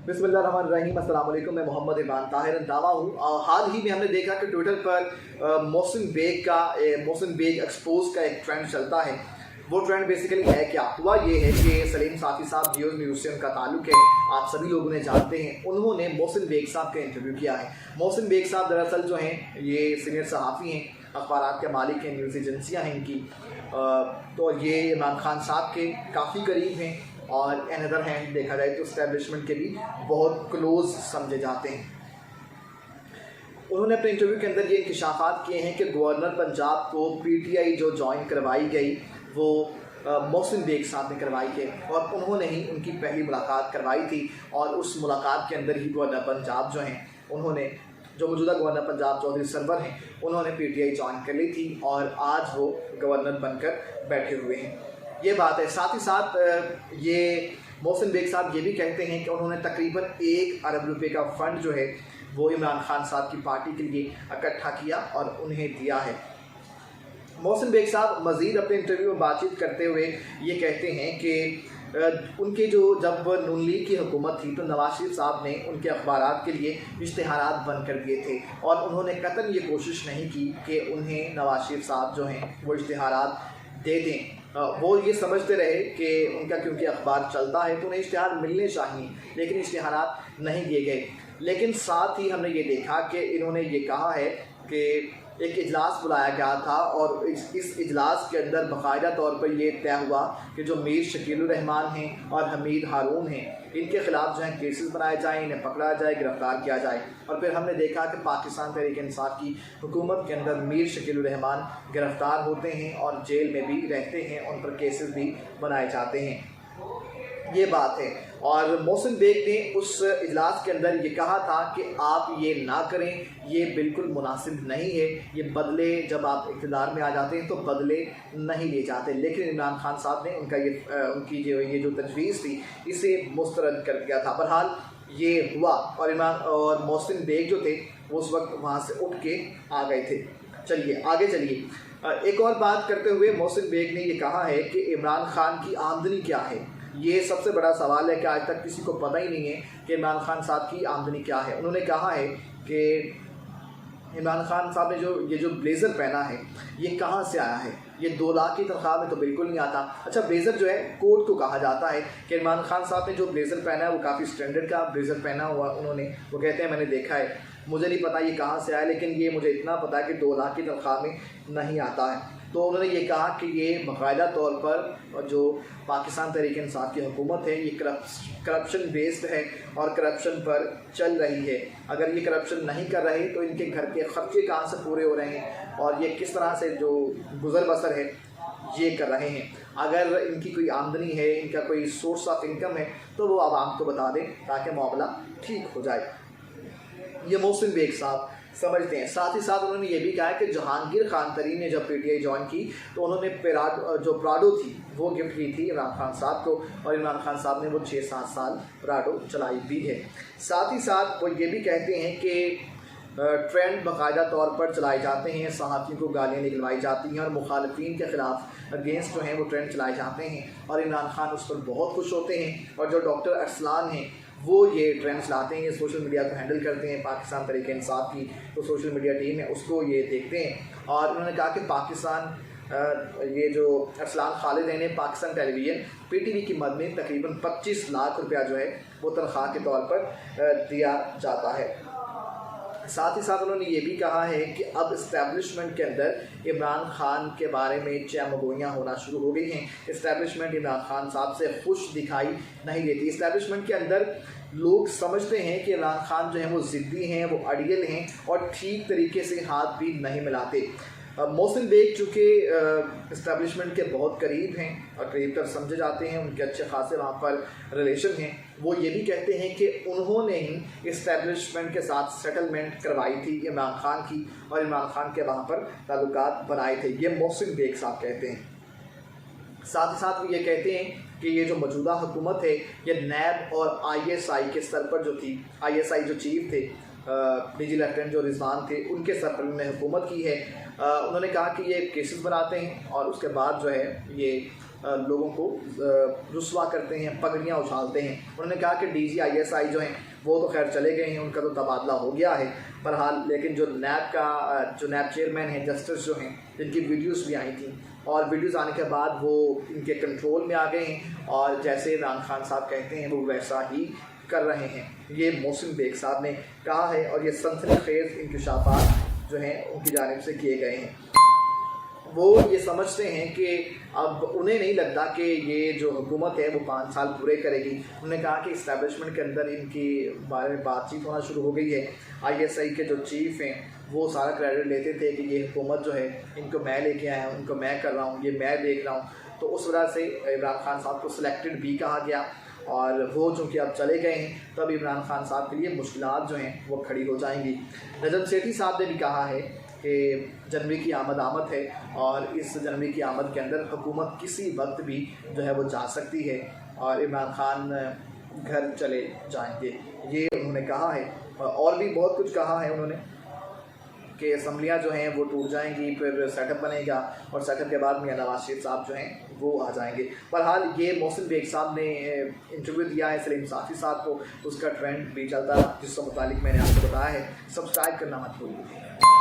बिस्मिल्लाहिर्रहमानिर्रहीम, अस्सलाम वालेकुम। मैं मोहम्मद इमरान ताहिर दावा हूँ। हाल ही में हमने देखा कि ट्विटर पर मोहसिन बेग एक्सपोज का एक ट्रेंड चलता है। वो ट्रेंड बेसिकली है क्या हुआ, ये है कि सलीम साफ़ी साहब जियो न्यूज़ से उनका ताल्लुक है, आप सभी लोग उन्हें जानते हैं। उन्होंने मोहसिन बेग साहब का इंटरव्यू किया है। मोहसिन बेग साहब दरअसल जो हैं ये सीनियर सहाफ़ी हैं, अखबारात के मालिक हैं, न्यूज़ एजेंसियाँ हैं इनकी। तो ये इमरान खान साहब के काफ़ी करीब हैं और एन अदर हैंड देखा जाए तो इस्टेब्लिशमेंट के भी बहुत क्लोज समझे जाते हैं। उन्होंने अपने इंटरव्यू के अंदर ये इंकशाफात किए हैं कि गवर्नर पंजाब को पीटीआई जो ज्वाइन करवाई गई वो मोहसिन बेग साहब ने करवाई है और उन्होंने ही उनकी पहली मुलाकात करवाई थी। और उस मुलाकात के अंदर ही गवर्नर पंजाब जो हैं उन्होंने, जो मौजूदा गवर्नर पंजाब चौधरी सरवर हैं, उन्होंने पीटीआई ज्वाइन कर ली थी और आज वो गवर्नर बनकर बैठे हुए हैं। ये बात है। साथ ही साथ ये मोहसिन बेग साहब ये भी कहते हैं कि उन्होंने तकरीबन 1 अरब रुपए का फ़ंड जो है वो इमरान खान साहब की पार्टी के लिए इकट्ठा किया और उन्हें दिया है। मोहसिन बेग साहब मज़ीद अपने इंटरव्यू में बातचीत करते हुए ये कहते हैं कि उनके जब नून लीग की हुकूमत थी तो नवाज शरीफ साहब ने उनके अखबारात के लिए इश्तिहारात बंद कर दिए थे और उन्होंने कतई ये कोशिश नहीं की कि उन्हें नवाज शरीफ साहब जो हैं वो इश्तिहारात दे दें। वो ये समझते रहे कि उनका क्योंकि अखबार चलता है तो उन्हें इश्तिहार मिलने चाहिए, लेकिन इश्तिहारात नहीं दिए गए। लेकिन साथ ही हमने ये देखा कि इन्होंने ये कहा है कि एक इजलास बुलाया गया था और इस इजलास के अंदर बाकायदा तौर पर यह तय हुआ कि जो मीर शकीलुर रहमान हैं और हमीद हारून हैं इनके ख़िलाफ़ जो है केसेस बनाए जाएँ, इन्हें पकड़ा जाए, गिरफ़्तार किया जाए। और फिर हमने देखा कि पाकिस्तान तहरीक इंसाफ की हुकूमत के अंदर मीर शकीलुर रहमान गिरफ़्तार होते हैं और जेल में भी रहते हैं, उन पर केसेस भी बनाए जाते हैं। ये बात है। और मोहसिन बेग ने उस इजलास के अंदर ये कहा था कि आप ये ना करें, ये बिल्कुल मुनासिब नहीं है, ये बदले जब आप इक़्तिदार में आ जाते हैं तो बदले नहीं ले जाते। लेकिन इमरान खान साहब ने उनकी जो तजवीज़ थी इसे मुस्तरद कर दिया था। बहरहाल ये हुआ और मोहसिन बेग जो थे वो उस वक्त वहाँ से उठ के आ गए थे। चलिए आगे चलिए। एक और बात करते हुए मोहसिन बेग ने ये कहा है कि इमरान खान की आमदनी क्या है। ये सबसे बड़ा सवाल है कि आज तक किसी को पता ही नहीं है कि इमरान खान साहब की आमदनी क्या है। उन्होंने कहा है कि इमरान खान साहब ने ये जो ब्लेज़र पहना है ये कहाँ से आया है, ये 2 लाख की तनख्वाह में तो बिल्कुल नहीं आता। अच्छा, ब्लेज़र जो है कोट को कहा जाता है कि इमरान खान साहब ने जो ब्लेज़र पहना है वो काफ़ी स्टैंडर्ड का ब्लेज़र पहना हुआ उन्होंने, वो कहते हैं मैंने देखा है, मुझे नहीं पता ये कहाँ से आया, लेकिन ये मुझे इतना पता है कि 2 लाख की तनख्वाह में नहीं आता है। तो उन्होंने ये कहा कि ये बाकायदा तौर पर जो पाकिस्तान तहरीक इंसाफ की हुकूमत है ये करप्शन बेस्ड है और करप्शन पर चल रही है। अगर ये करप्शन नहीं कर रहे तो इनके घर के ख़र्चे कहाँ से पूरे हो रहे हैं और ये किस तरह से जो गुज़र बसर है ये कर रहे हैं। अगर इनकी कोई आमदनी है, इनका कोई सोर्स ऑफ इनकम है तो वो आवाम को बता दें ताकि मामला ठीक हो जाए। ये मोहसिन बेग साहब समझते हैं। साथ ही साथ उन्होंने ये भी कहा है कि जहांगीर खान तरीन ने जब पीटीआई ज्वाइन की तो उन्होंने जो प्राडो थी वो गिफ्ट की थी इमरान खान साहब को और इमरान खान साहब ने वो 6-7 साल प्राडो चलाई भी है। साथ ही साथ वो ये भी कहते हैं कि ट्रेंड बाकायदा तौर पर चलाए जाते हैं, सहाफ़ियों को गालियाँ निकलवाई जाती हैं और मुखालिफिन के ख़िलाफ़ अगेंस्ट जो हैं वो ट्रेंड चलाए जाते हैं और इमरान खान उस पर बहुत खुश होते हैं। और जो डॉक्टर अरसलान हैं वो ये ट्रेंड्स लाते हैं, सोशल मीडिया को हैंडल करते हैं। पाकिस्तान तहरीक इंसाफ की तो सोशल मीडिया टीम है उसको ये देखते हैं। और उन्होंने कहा कि पाकिस्तान ये जो अरसलान खालिद हैं इन्हें पाकिस्तान टेलीविज़न पीटीवी की मद में तकरीबन 25 लाख रुपया जो है वो तनख्वाह के तौर पर दिया जाता है। साथ ही साथ उन्होंने ये भी कहा है कि अब इस्टेब्लिशमेंट के अंदर इमरान खान के बारे में चमगोइयाँ होना शुरू हो गई हैं। इस्टेब्लिशमेंट इमरान खान साहब से खुश दिखाई नहीं देती। इस्टेब्लिशमेंट के अंदर लोग समझते हैं कि इमरान खान जो हैं वो ज़िद्दी हैं, वो अड़ियल हैं और ठीक तरीके से हाथ भी नहीं मिलाते। मोहसिन बेग चूँकि इस्टेब्लिशमेंट के बहुत करीब हैं और करीब तक समझे जाते हैं, उनके अच्छे खासे वहाँ पर रिलेशन हैं, वो ये भी कहते हैं कि उन्होंने ही इस्टेब्लिशमेंट के साथ सेटलमेंट करवाई थी इमरान खान की और इमरान खान के वहाँ पर ताल्लुकात बनाए थे। ये मोहसिन बेग साहब कहते हैं। साथ ही साथ वो ये कहते हैं कि ये जो मौजूदा हुकूमत है ये नैब और ISI के स्तर पर जो थी, ISI जो चीफ थे डीजी लेफ्टिनेंट जो रिजवान थे उनके सर पर उन्होंने हुकूमत की है। उन्होंने कहा कि ये केसेस बनाते हैं और उसके बाद जो है ये लोगों को रुस्वा करते हैं, पगड़ियाँ उछालते हैं। उन्होंने कहा कि DGISI जो हैं वो तो खैर चले गए हैं, उनका तो तबादला हो गया है बहरहाल, लेकिन जो नैब चेयरमैन हैं, जस्टिस जो हैं, जिनकी वीडियोस भी आई थी और वीडियोस आने के बाद वो इनके कंट्रोल में आ गए हैं और जैसे इमरान खान साहब कहते हैं वो वैसा ही कर रहे हैं। ये मोहसिन बेग साहब ने कहा है और ये सनसनीखेज़ इंकशाफात जो हैं उनकी जानिब से किए गए हैं। वो ये समझते हैं कि अब उन्हें नहीं लगता कि ये जो हुकूमत है वो 5 साल पूरे करेगी। उन्होंने कहा कि इस्टेब्लिशमेंट के अंदर इनके बारे में बातचीत होना शुरू हो गई है। ISI के जो चीफ हैं वो सारा क्रेडिट लेते थे कि ये हुकूमत जो है इनको मैं लेके आया हूँ, इनको मैं कर रहा हूँ, ये मैं देख रहा हूँ। तो उस वजह से इमरान खान साहब को सिलेक्टेड भी कहा गया और वो चूँकि अब चले गए हैं तब इमरान खान साहब के लिए मुश्किलात जो हैं वो खड़ी हो जाएंगी। नजम सेठी साहब ने भी कहा है कि जनवरी की आमद है और इस जनवरी की आमद के अंदर हुकूमत किसी वक्त भी जो है वो जा सकती है और इमरान खान घर चले जाएंगे, ये उन्होंने कहा है। और भी बहुत कुछ कहा है उन्होंने कि असम्बलियाँ जो हैं वो टूट जाएंगी, फिर सेटअप बनेगा और सेटअप के बाद मियां नवाज शरीफ साहब जो हैं वो आ जाएंगे। बहरहाल ये मोहसिन बेग साहब ने इंटरव्यू दिया है सलीम साफ़ी साहब को, उसका ट्रेंड भी चलता है जिसके मुतालिक मैंने आपको बताया है। सब्सक्राइब करना मत भूलिए।